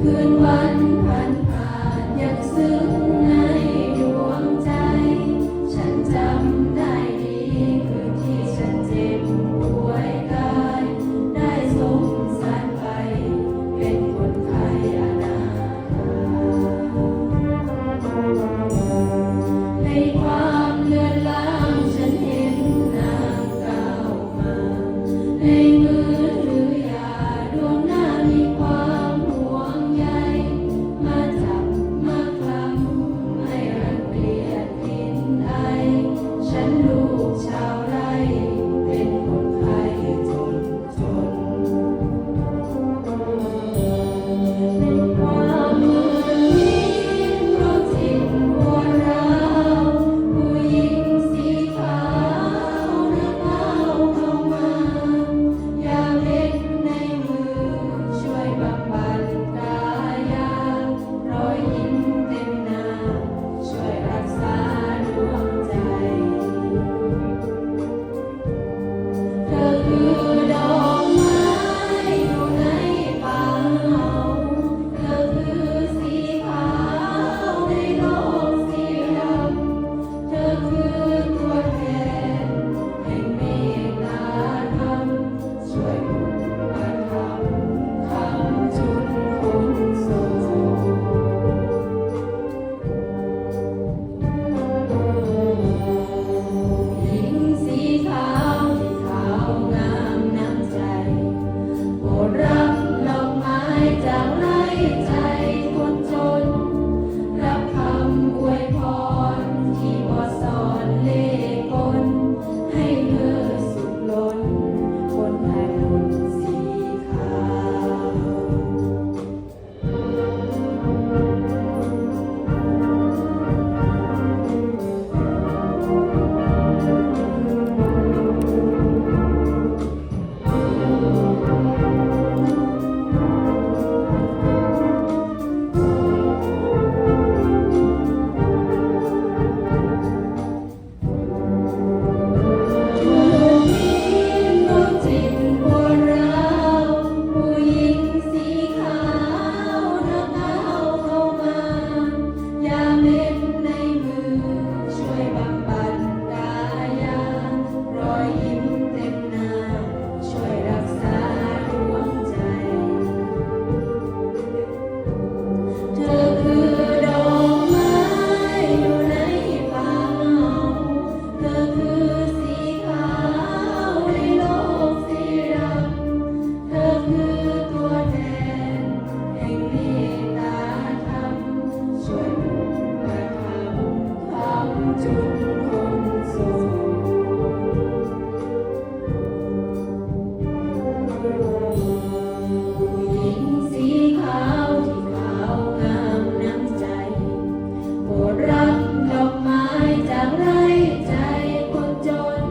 คืนวันผ่านผ่านยังซึ้งในดวงใจฉันจำได้ดีคืนที่ฉันเจ็บป่วยกายได้สมสารไปเป็นคนไข้อนาถาในความเลือนลางฉันเห็นนางก้าวมาในมือถือยาดวงหน้ามีความห่วงใยมาจับมาคลำให้รังเกียจกลิ่นไอฉันลูกชาวไร่เป็นคนไข้จนในความมืดมิดเพราะจิตปวดร้าวผู้หญิงสีขาวเนื้อเท้าเข้ามายาเม็ดในมือช่วยบำบัดกายารอยยิ้มเต็มหน้าช่วยรักษาดวงใจเธอคือดอกไม้อยู่ในป่าเฮาเธอคือสีขาวในโลกสีดำเธอคือตัวแทนแห่งเมตตาธรรมช่วยอุปถัมภ์คำจุนคนโศกหญิงสีขาวที่ขาวงามน้ำใจโปรดรับดอกไม้จากไร่ใจคนจนรับคำอวยพรที่บ่ซ่อนเล่ห์กลให้เธอสุขล้นบนถนนสีขาวจิตปวดร้าวผู้หญิงสีขาวเนื้อเท้าเข้ามายาเม็ดในมือช่วยบำบัดกายารอยยิ้มเต็มหน้าช่วยรักษาดวงใจเธอคือดอกไม้อยู่ในป่าเฮาเธอคือสีขาวในโลกสีดำเธอคือตัวแทนแห่งเมตตาธรรมช่วยอุปถัมภ์คำจุนคนโศกผู้หญิงสีขาวที่ขาวงามน้ำใจโปรดรับดอกไม้จากไร่ใจคนจน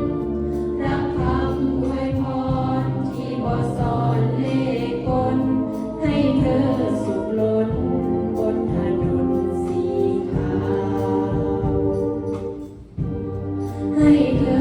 รับคำอวยพรที่บ่ซ่อนเล่ห์กลให้เธอสุขล้นบนถนนสีขาวให้เธอ